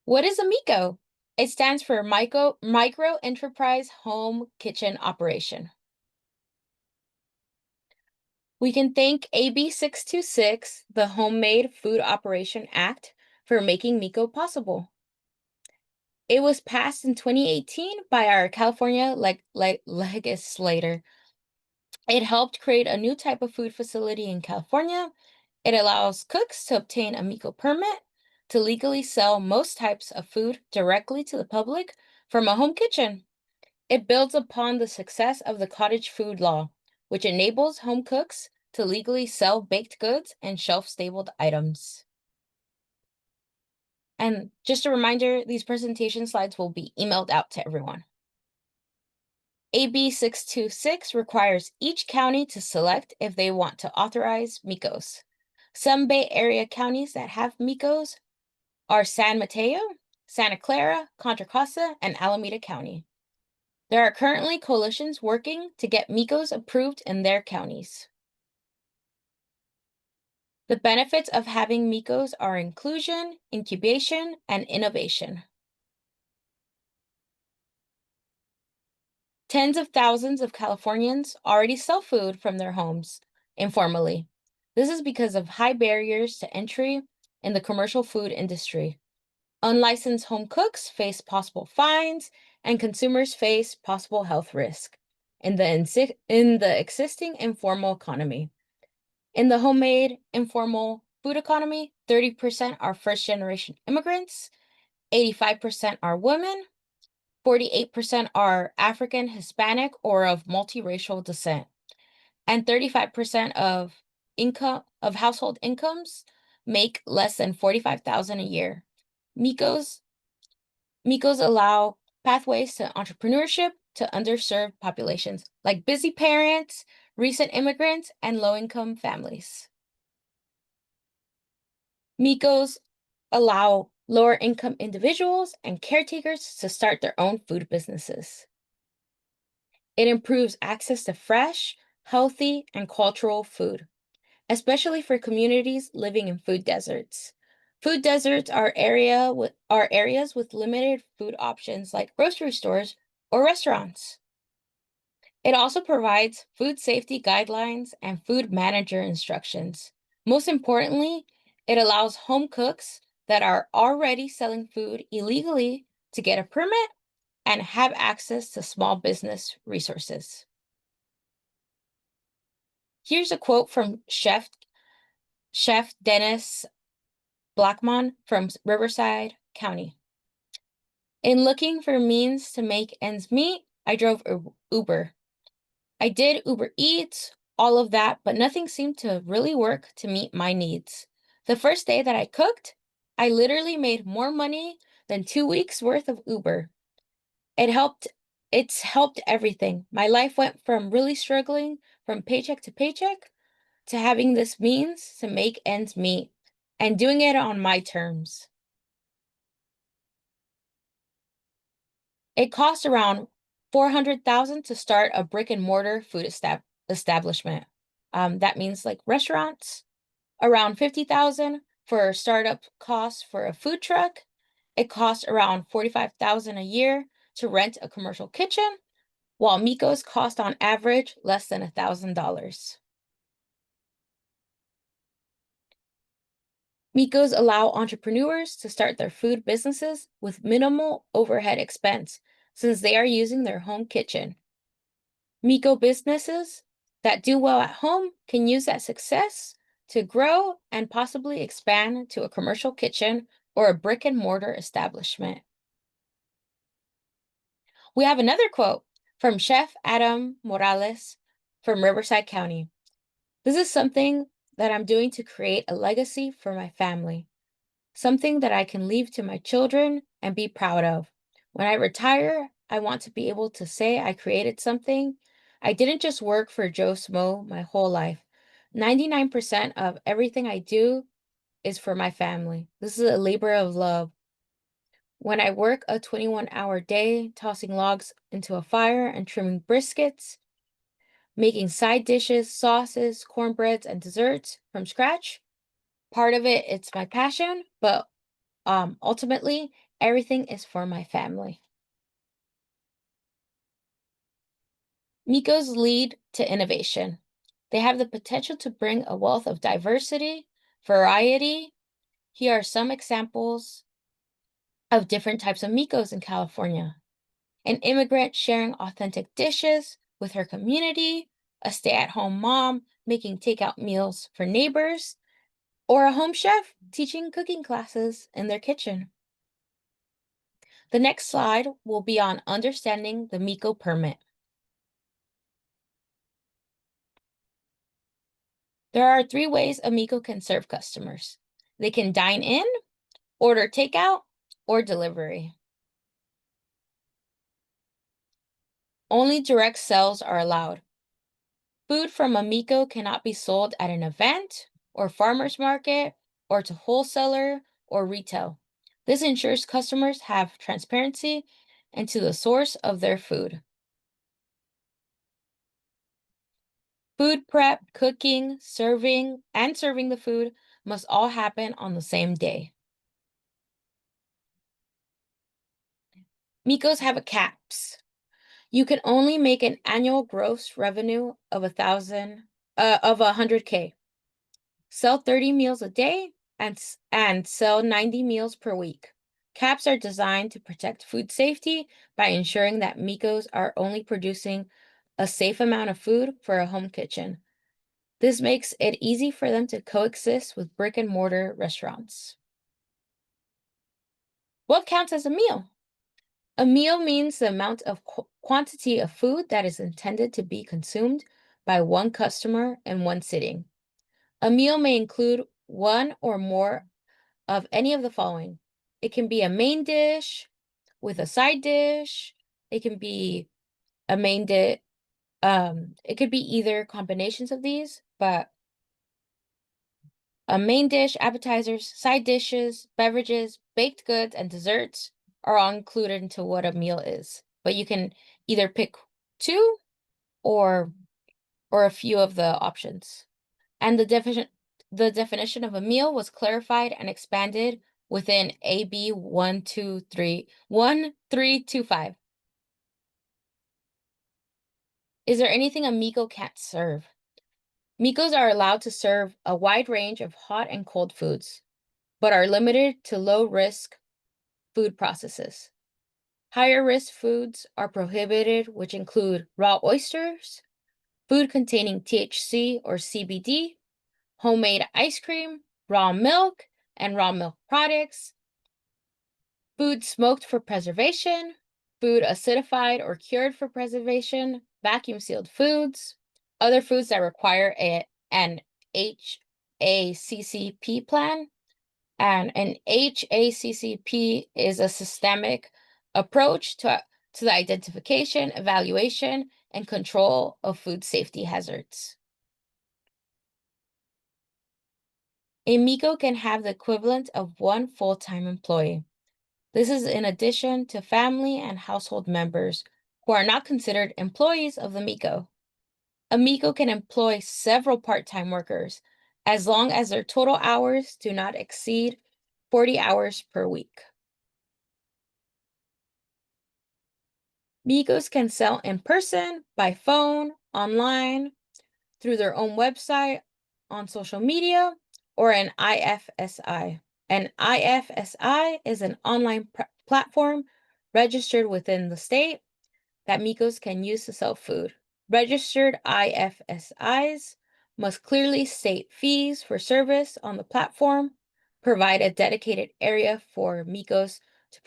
What is a MEHKO? It stands for Micro-Enterprise Home Kitchen Operation. We can thank AB 626, the Homemade Food Operation Act, for making MEHKO possible. It was passed in 2018 by our California legislator. It helped create a new type of food facility in California. It allows cooks to obtain a MEHKO permit to legally sell most types of food directly to the public from a home kitchen. It builds upon the success of the cottage food law, which enables home cooks to legally sell baked goods and shelf-stable items. And just a reminder, these presentation slides will be emailed out to everyone. AB 626 requires each county to select if they want to authorize MEHKOs. Some Bay Area counties that have MEHKOs are San Mateo, Santa Clara, Contra Costa, and Alameda County. There are currently coalitions working to get MEHKOs approved in their counties. The benefits of having MEHKOs are inclusion, incubation, and innovation. Tens of thousands of Californians already sell food from their homes informally. This is because of high barriers to entry in the commercial food industry. Unlicensed home cooks face possible fines, and consumers face possible health risk in the existing informal economy. In the homemade informal food economy, 30% are first-generation immigrants, 85% are women, 48% are African, Hispanic, or of multiracial descent, and 35% of household incomes make less than $45,000 a year. MEHKOs allow pathways to entrepreneurship to underserved populations like busy parents, recent immigrants, and low-income families. MEHKOs allow lower-income individuals and caretakers to start their own food businesses. It improves access to fresh, healthy, and cultural food, especially for communities living in food deserts. Food deserts are areas with limited food options like grocery stores or restaurants. It also provides food safety guidelines and food manager instructions. Most importantly, it allows home cooks that are already selling food illegally to get a permit and have access to small business resources. Here's a quote from Chef Dennis Blackmon from Riverside County. In looking for means to make ends meet, I drove Uber. I did Uber Eats, all of that, but nothing seemed to really work to meet my needs. The first day that I cooked, I literally made more money than 2 weeks worth of Uber. It's helped everything. My life went from really struggling from paycheck to paycheck to having this means to make ends meet and doing it on my terms. It costs around $400,000 to start a brick and mortar food establishment. That means like restaurants, around $50,000 for startup costs for a food truck. It costs around $45,000 a year to rent a commercial kitchen, while MEHKOs cost on average less than $1,000. MEHKOs allow entrepreneurs to start their food businesses with minimal overhead expense since they are using their home kitchen. MEHKO businesses that do well at home can use that success to grow and possibly expand to a commercial kitchen or a brick and mortar establishment. We have another quote from Chef Adam Morales from Riverside County. This is something that I'm doing to create a legacy for my family, something that I can leave to my children and be proud of. When I retire, I want to be able to say I created something. I didn't just work for Joe Smo my whole life. 99% of everything I do is for my family. This is a labor of love. When I work a 21-hour day, tossing logs into a fire and trimming briskets, making side dishes, sauces, cornbreads, and desserts from scratch, part of it's my passion, but ultimately, everything is for my family. MEHKOs lead to innovation. They have the potential to bring a wealth of diversity, variety. Here are some examples of different types of MEHKOs in California. An immigrant sharing authentic dishes with her community, a stay-at-home mom making takeout meals for neighbors, or a home chef teaching cooking classes in their kitchen. The next slide will be on understanding the MEHKO permit. There are 3 ways a MEHKO can serve customers. They can dine in, order takeout, or delivery. Only direct sales are allowed. Food from a MEHKO cannot be sold at an event or farmer's market or to wholesaler or retail. This ensures customers have transparency into the source of their food. Food prep, cooking, serving the food must all happen on the same day. MEHKOs have a caps. You can only make an annual gross revenue of 100K. Sell 30 meals a day and sell 90 meals per week. Caps are designed to protect food safety by ensuring that MEHKOs are only producing a safe amount of food for a home kitchen. This makes it easy for them to coexist with brick-and-mortar restaurants. What counts as a meal? A meal means the amount of quantity of food that is intended to be consumed by one customer in one sitting. A meal may include one or more of any of the following. It can be a main dish with a side dish. It can be a main dish. It could be either combinations of these, but a main dish, appetizers, side dishes, beverages, baked goods, and desserts are all included into what a meal is. But you can either pick 2 or a few of the options. And the definition of a meal was clarified and expanded within AB 1325. Is there anything a MEHKO can't serve? MEHKOs are allowed to serve a wide range of hot and cold foods, but are limited to low-risk food processes. Higher risk foods are prohibited, which include raw oysters, food containing THC or CBD, homemade ice cream, raw milk, and raw milk products, food smoked for preservation, food acidified or cured for preservation, vacuum sealed foods, other foods that require an HACCP plan. And an HACCP is a systemic approach to the identification, evaluation, and control of food safety hazards. A MEHKO can have the equivalent of 1 full-time employee. This is in addition to family and household members who are not considered employees of the MEHKO. A MEHKO can employ several part-time workers as long as their total hours do not exceed 40 hours per week. MEHKOs can sell in person, by phone, online, through their own website, on social media, or an IFSI. An IFSI is an online platform registered within the state that MEHKOs can use to sell food. Registered IFSIs must clearly state fees for service on the platform, provide a dedicated area for MEHKOs to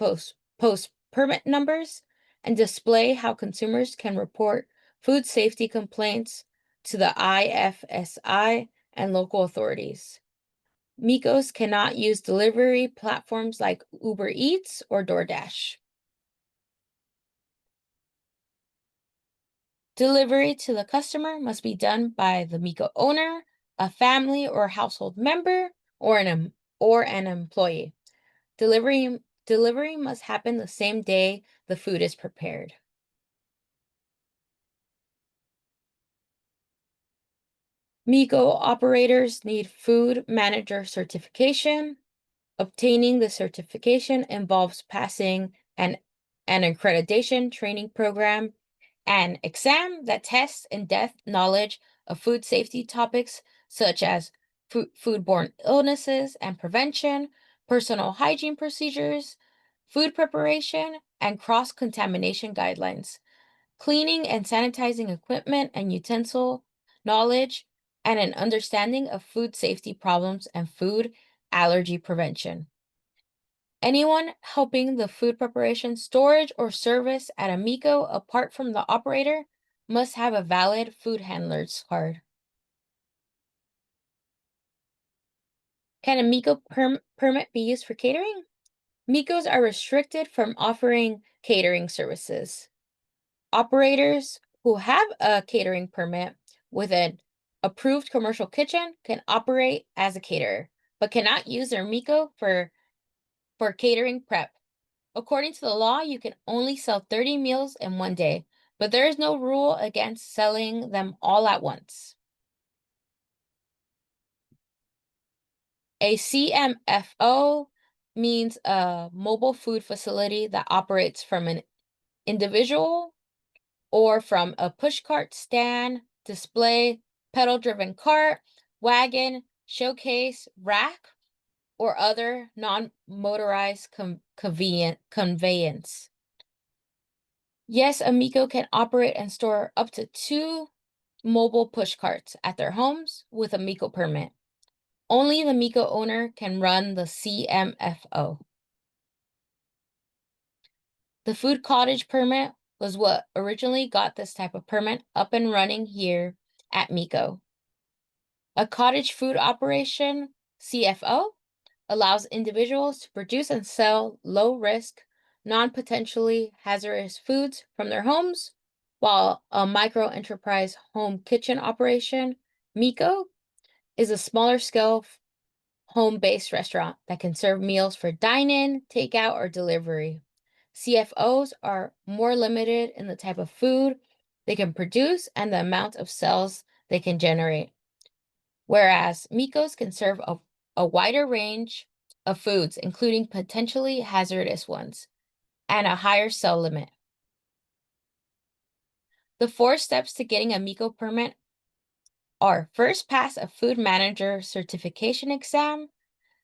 post permit numbers, and display how consumers can report food safety complaints to the IFSI and local authorities. MEHKOs cannot use delivery platforms like Uber Eats or DoorDash. Delivery to the customer must be done by the MEHKO owner, a family or household member, or an employee. Delivery must happen the same day the food is prepared. MEHKO operators need food manager certification. Obtaining the certification involves passing an accreditation training program, an exam that tests in-depth knowledge of food safety topics such as foodborne illnesses and prevention, personal hygiene procedures, food preparation, and cross-contamination guidelines, cleaning and sanitizing equipment and utensil knowledge, and an understanding of food safety problems and food allergy prevention. Anyone helping the food preparation, storage, or service at a MEHKO apart from the operator must have a valid food handler's card. Can a MEHKO permit be used for catering? MEHKOs are restricted from offering catering services. Operators who have a catering permit with an approved commercial kitchen can operate as a caterer, but cannot use their MEHKO for catering prep. According to the law, you can only sell 30 meals in one day, but there is no rule against selling them all at once. A CMFO means a mobile food facility that operates from an individual or from a pushcart stand, display, pedal-driven cart, wagon, showcase, rack, or other non-motorized conveyance. Yes, a MEHKO can operate and store up to 2 mobile pushcarts at their homes with a MEHKO permit. Only the MEHKO owner can run the CMFO. The food cottage permit was what originally got this type of permit up and running here at MEHKO. A cottage food operation, CFO, allows individuals to produce and sell low-risk, non-potentially hazardous foods from their homes, while a micro-enterprise home kitchen operation, MEHKO, is a smaller-scale home-based restaurant that can serve meals for dine-in, takeout, or delivery. CFOs are more limited in the type of food they can produce and the amount of sales they can generate, whereas MEHKOs can serve a wider range of foods, including potentially hazardous ones, and a higher sell limit. The 4 steps to getting a MEHKO permit are: first, pass a food manager certification exam.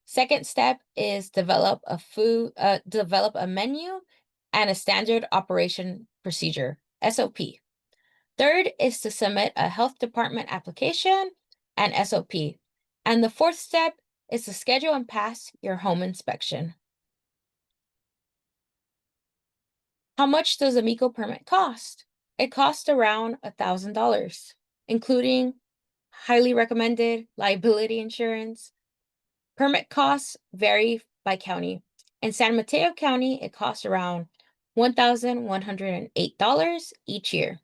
Second step is develop a menu and a standard operation procedure, SOP. Third is to submit a health department application and SOP. And the 4th step is to schedule and pass your home inspection. How much does a MEHKO permit cost? It costs around $1,000, including highly recommended liability insurance. Permit costs vary by county. In San Mateo County, it costs around $1,108 each year.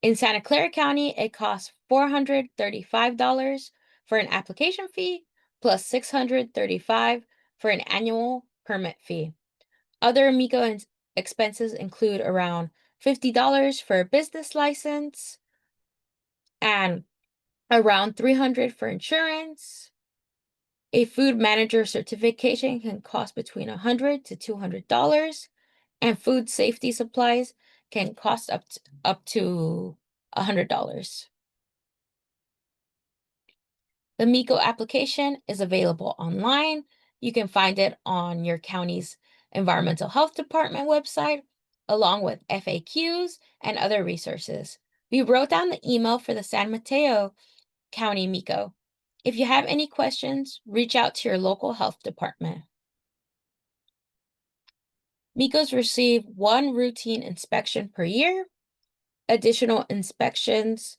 In Santa Clara County, it costs $435 for an application fee, plus $635 for an annual permit fee. Other MEHKO expenses include around $50 for a business license and around $300 for insurance. A food manager certification can cost between $100 to $200, and food safety supplies can cost up to $100. The MEHKO application is available online. You can find it on your county's environmental health department website, along with FAQs and other resources. We wrote down the email for the San Mateo County MEHKO. If you have any questions, reach out to your local health department. MEHKOs receive 1 routine inspection per year. Additional inspections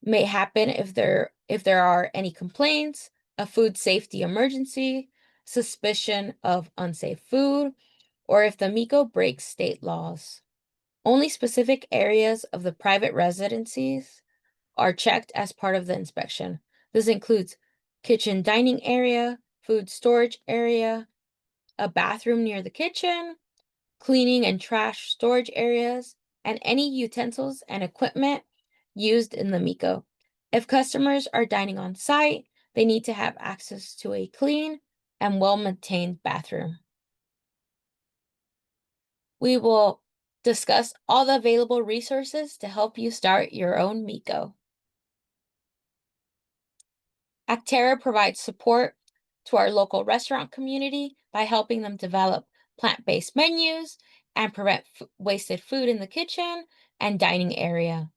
may happen if there are any complaints, a food safety emergency, suspicion of unsafe food, or if the MEHKO breaks state laws. Only specific areas of the private residencies are checked as part of the inspection. This includes kitchen dining area, food storage area, a bathroom near the kitchen, cleaning and trash storage areas, and any utensils and equipment used in the MEHKO. If customers are dining on site, they need to have access to a clean, and well-maintained bathroom. We will discuss all the available resources to help you start your own MEHKO. Acterra provides support to our local restaurant community by helping them develop plant-based menus and prevent wasted food in the kitchen and dining area.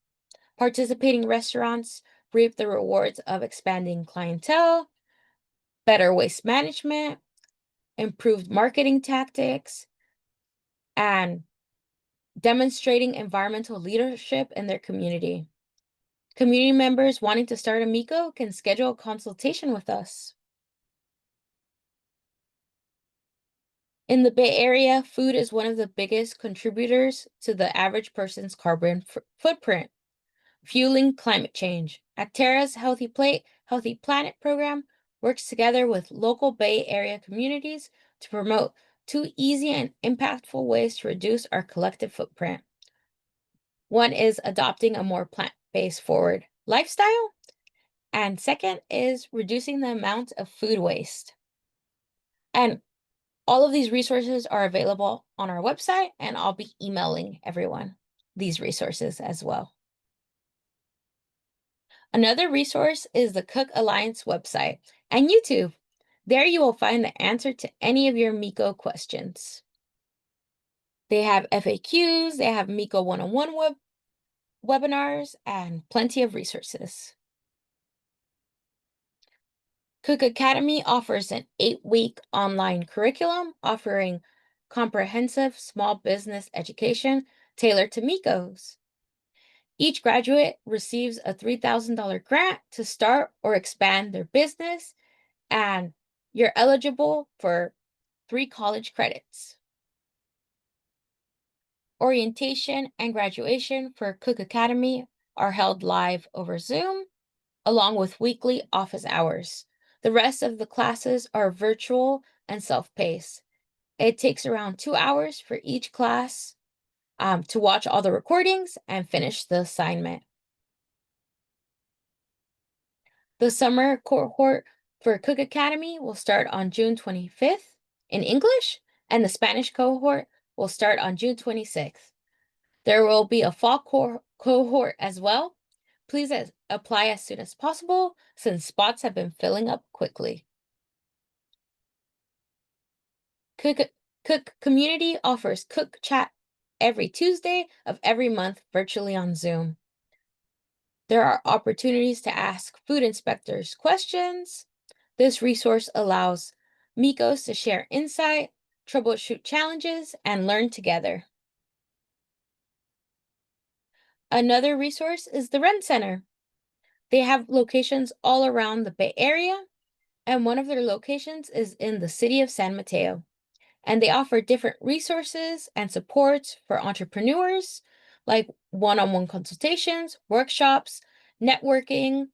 Participating restaurants reap the rewards of expanding clientele, better waste management, improved marketing tactics, and demonstrating environmental leadership in their community. Community members wanting to start a MEHKO can schedule a consultation with us. In the Bay Area, food is one of the biggest contributors to the average person's carbon footprint, fueling climate change. Acterra's Healthy Plate, Healthy Planet program works together with local Bay Area communities to promote two easy and impactful ways to reduce our collective footprint. One is adopting a more plant-based forward lifestyle, and second is reducing the amount of food waste. And all of these resources are available on our website, and I'll be emailing everyone these resources as well. Another resource is the Cook Alliance website and YouTube. There you will find the answer to any of your MEHKO questions. They have FAQs, they have MEHKO 101 webinars, and plenty of resources. Cook Academy offers an 8-week online curriculum offering comprehensive small business education tailored to MEHKOs. Each graduate receives a $3,000 grant to start or expand their business, and you're eligible for 3 college credits. Orientation and graduation for Cook Academy are held live over Zoom, along with weekly office hours. The rest of the classes are virtual and self-paced. It takes around 2 hours for each class to watch all the recordings and finish the assignment. The summer cohort for Cook Academy will start on June 25th in English, and the Spanish cohort will start on June 26th. There will be a fall cohort as well. Please apply as soon as possible since spots have been filling up quickly. Cook Community offers Cook Chat every Tuesday of every month virtually on Zoom. There are opportunities to ask food inspectors questions. This resource allows MEHKOs to share insight, troubleshoot challenges, and learn together. Another resource is the Rent Center. They have locations all around the Bay Area, and one of their locations is in the city of San Mateo. And they offer different resources and supports for entrepreneurs, like one-on-one consultations, workshops, networking,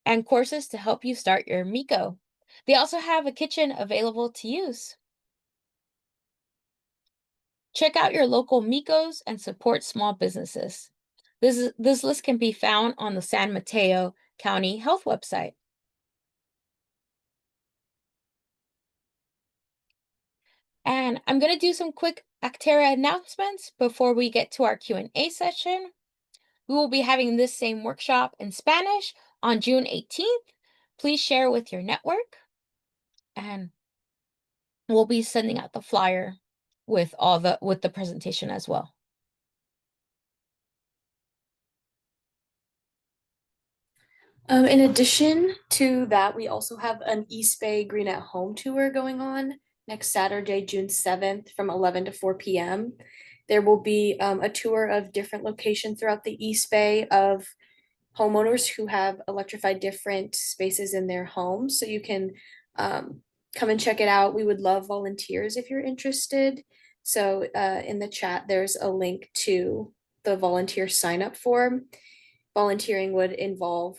and courses to help you start your MEHKO. They also have a kitchen available to use. Check out your local MEHKOs and support small businesses. This list can be found on the San Mateo County Health website. And I'm going to do some quick Acterra announcements before we get to our Q&A session. We will be having this same workshop in Spanish on June 18th. Please share with your network, and we'll be sending out the flyer with the presentation as well. In addition to that, we also have an East Bay Green at Home tour going on next Saturday, June 7th from 11 to 4 p.m. There will be a tour of different locations throughout the East Bay of homeowners who have electrified different spaces in their homes. So you can come and check it out. We would love volunteers if you're interested. So in the chat, there's a link to the volunteer sign up form. Volunteering would involve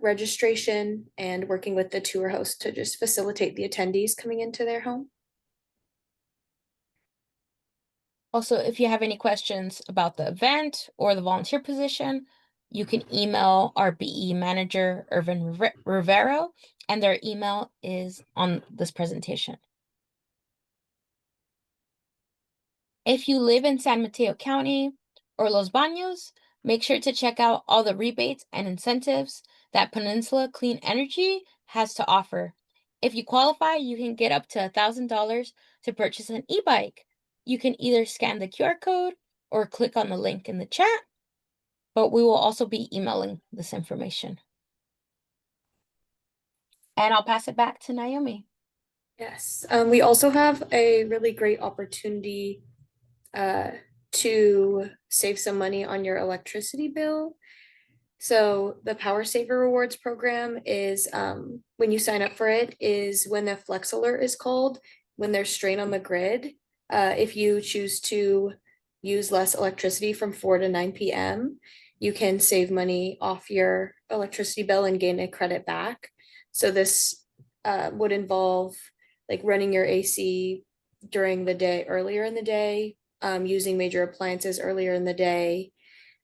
registration and working with the tour host to just facilitate the attendees coming into their home. Also, if you have any questions about the event or the volunteer position, you can email our BE manager, Irvin Rivero, and their email is on this presentation. If you live in San Mateo County or Los Baños, make sure to check out all the rebates and incentives that Peninsula Clean Energy has to offer. If you qualify, you can get up to $1,000 to purchase an e-bike. You can either scan the QR code or click on the link in the chat, but we will also be emailing this information. And I'll pass it back to Naomi. Yes, we also have a really great opportunity to save some money on your electricity bill. So the Power Saver Rewards program is when you sign up for it is when the Flex Alert is called, when there's strain on the grid. If you choose to use less electricity from 4 to 9 p.m., you can save money off your electricity bill and gain a credit back. So this would involve like running your AC during the day, earlier in the day, using major appliances earlier in the day,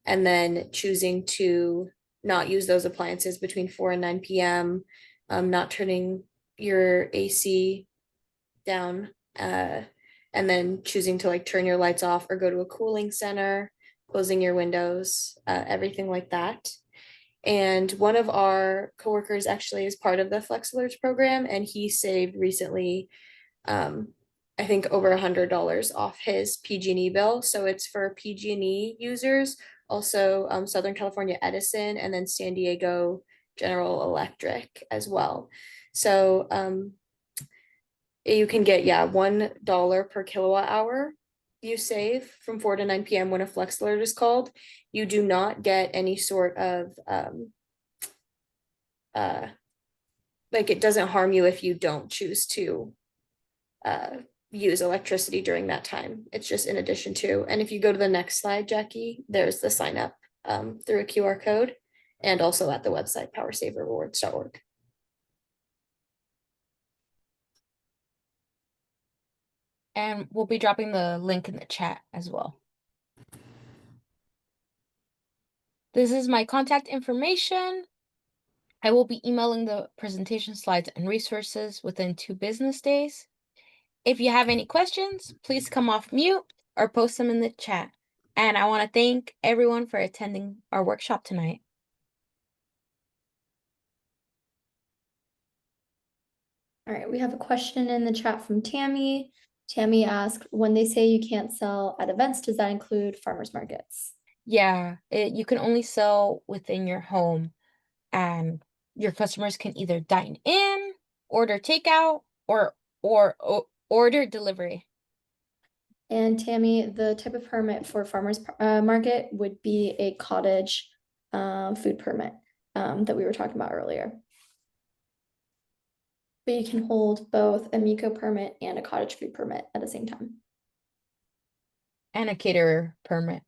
and then choosing to not use those appliances between 4 and 9 p.m., not turning your AC down, and then choosing to like turn your lights off or go to a cooling center, closing your windows, everything like that. And one of our coworkers actually is part of the Flex Alerts program, and he saved recently, I think over $100 off his PG&E bill. So it's for PG&E users, also Southern California Edison, and then San Diego General Electric as well. So you can get, yeah, $1 per kilowatt hour you save from 4 to 9 p.m. when a flex alert is called. You do not get any sort of like it doesn't harm you if you don't choose to use electricity during that time. It's just in addition to. And if you go to the next slide, Jackie, there's the sign up through a QR code and also at the website powersaverrewards.org. And we'll be dropping the link in the chat as well. This is my contact information. I will be emailing the presentation slides and resources within 2 business days. If you have any questions, please come off mute or post them in the chat. And I want to thank everyone for attending our workshop tonight. All right, we have a question in the chat from Tammy. Tammy asked, when they say you can't sell at events, does that include farmers markets? Yeah, you can only sell within your home, and your customers can either dine in, order takeout, or order delivery. And Tammy, the type of permit for farmers market would be a cottage food permit that we were talking about earlier. But you can hold both a MEHKO permit and a cottage food permit at the same time. And a caterer permit,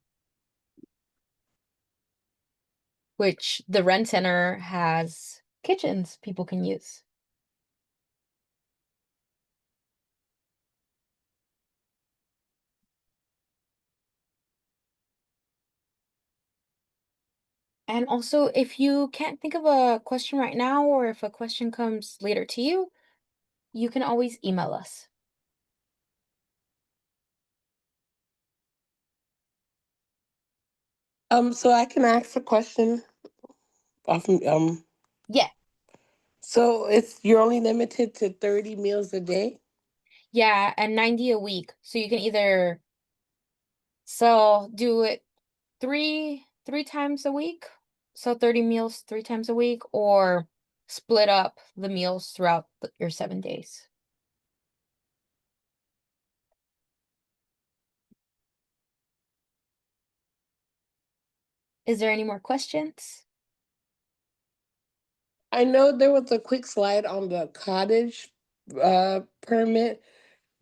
which the Rent Center has kitchens people can use. And also, if you can't think of a question right now, or if a question comes later to you, you can always email us. So I can ask a question off Yeah. So you're only limited to 30 meals a day? Yeah, and 90 a week. So you can either do it three times a week, so 30 meals 3 times a week, or split up the meals throughout your 7 days. Is there any more questions? I know there was a quick slide on the cottage permit.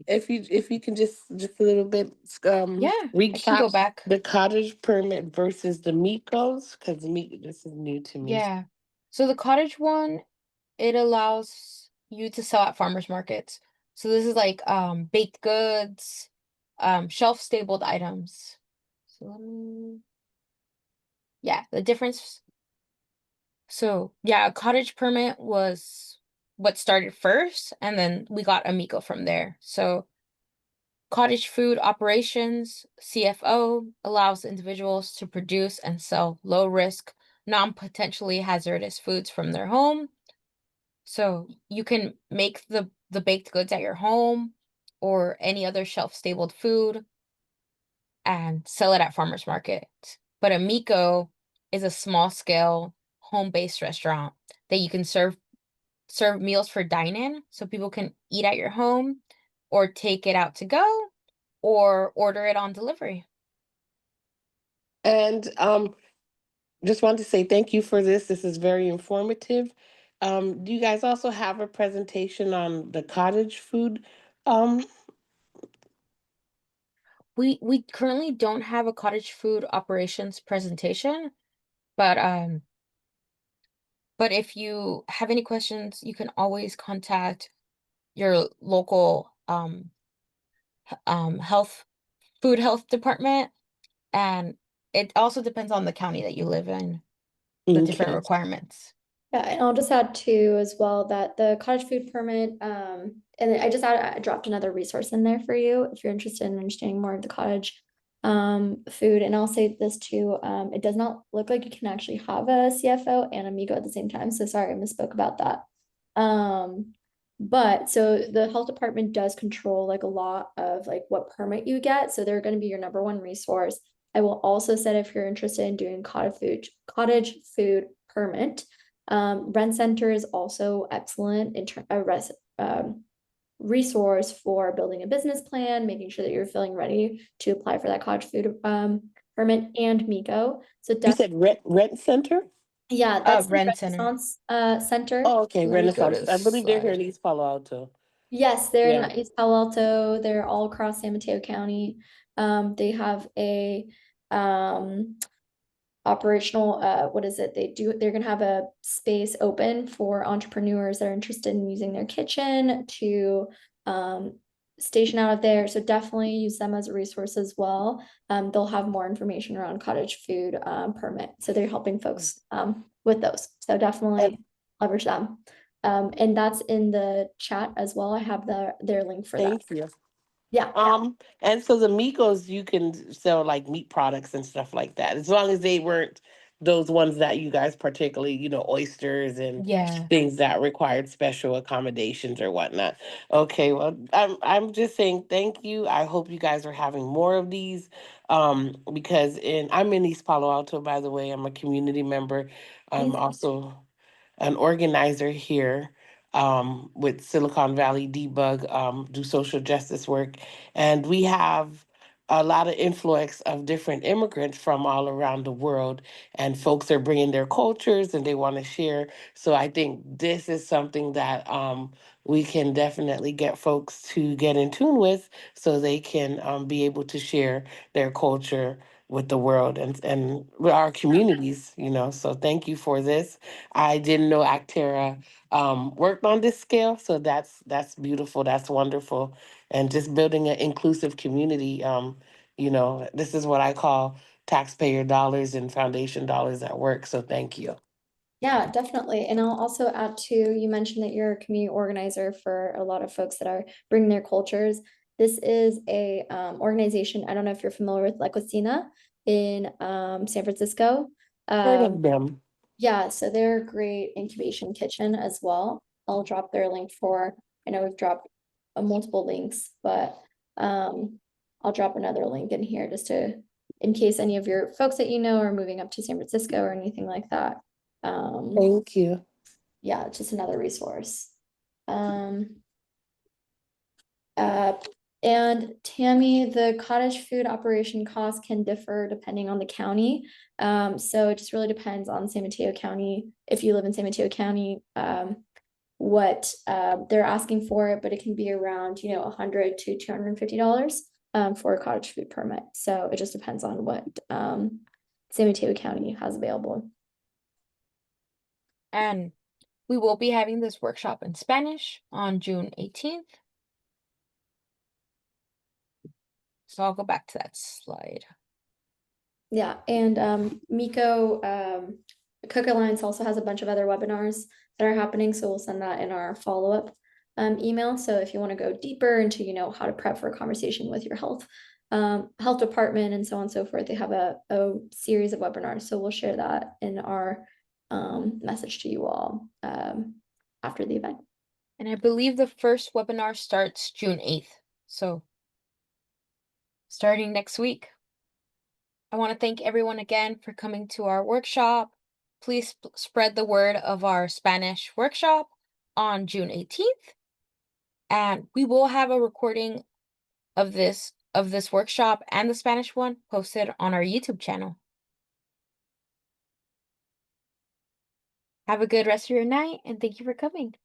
If you can just a little bit Yeah, I can go recap back. the cottage permit versus the MEHKOs, because this is new to me. Yeah. So the cottage one, it allows you to sell at farmers markets. So this is like baked goods, shelf stabled items. So Yeah, the difference. So yeah, a cottage permit was what started first, and then we got MEHKO from there. So cottage food operations, CFO, allows individuals to produce and sell low risk, non potentially hazardous foods from their home. So you can make the baked goods at your home or any other shelf stable food and sell it at farmers market. But a MEHKO is a small scale home based restaurant that you can serve meals for dine-in so people can eat at your home or take it out to go or order it on delivery. And just want to say thank you for this. This is very informative. Do you guys also have a presentation on the cottage food? Um, We currently don't have a cottage food operations presentation, but if you have any questions, you can always contact your local health health department, and it also depends on the county that you live in, the different okay. requirements. Yeah, and I'll just add too as well that the cottage food permit, and then I dropped another resource in there for you if you're interested in understanding more of the cottage food. And I'll say this too, it does not look like you can actually have a CFO and MEHKO at the same time. So sorry, I misspoke about that. But so the health department does control like a lot of like what permit you get. So they're going to be your number one resource. I will also say if you're interested in doing cottage food permit. Rent Center is also excellent in resource for building a business plan, making sure that you're feeling ready to apply for that cottage food permit and MEHKO. So You definitely, said rent center? yeah, that's the Rent center. Renaissance Center. Oh, okay, Let me go to Renaissance. the I believe they're here in slide. East Palo Alto. Yes, they're Yeah. in East Palo Alto. They're all across San Mateo County. They have a operational what is it they're going to have a space open for entrepreneurs that are interested in using their kitchen to station out of there, so definitely use them as a resource as well. They'll have more information around cottage food permit, so they're helping folks with those, so definitely leverage them. And that's in the chat as well. I have their link for that. Thank you. Yeah. And so the MEHKOs, you can sell like meat products and stuff like that, as long as they weren't those ones that you guys particularly, oysters and Yeah. things that required special accommodations or whatnot. Okay, well, I'm just saying thank you. I hope you guys are having more of these. Because I'm in East Palo Alto, by the way. I'm a community member. I'm also an organizer here with Silicon Valley Debug, do social justice work. And we have a lot of influx of different immigrants from all around the world. And folks are bringing their cultures and they want to share. So I think this is something that we can definitely get folks to get in tune with so they can be able to share their culture with the world and with our communities. So thank you for this. I didn't know Acterra worked on this scale, so that's beautiful. That's wonderful, and just building an inclusive community. This is what I call taxpayer dollars and foundation dollars at work. So thank you. Yeah, definitely. And I'll also add to, you mentioned that you're a community organizer for a lot of folks that are bringing their cultures. This is a organization, I don't know if you're familiar with La Cocina in San Francisco. Heard of them? Yeah, so they're a great incubation kitchen as well. I'll drop their link I know we've dropped multiple links, but I'll drop another link in here just in case any of your folks that you know are moving up to San Francisco or anything like that. Thank you. Yeah, just another resource. Uh, and Tammy, the cottage food operation costs can differ depending on the county. So it just really depends on San Mateo County. If you live in San Mateo County, what they're asking for it, but it can be around, $100 to $250 for a cottage food permit. So it just depends on what San Mateo County has available. And we will be having this workshop in Spanish on June 18th. So I'll go back to that slide. Yeah, and MEHKO Cook Alliance also has a bunch of other webinars that are happening, so we'll send that in our follow-up email. So if you want to go deeper into, how to prep for a conversation with your health department and so on and so forth, they have a series of webinars. So we'll share that in our message to you all after the event. And I believe the first webinar starts June 8th. So starting next week. I want to thank everyone again for coming to our workshop. Please spread the word of our Spanish workshop on June 18th. And we will have a recording of this workshop and the Spanish one posted on our YouTube channel. Have a good rest of your night, and thank you for coming.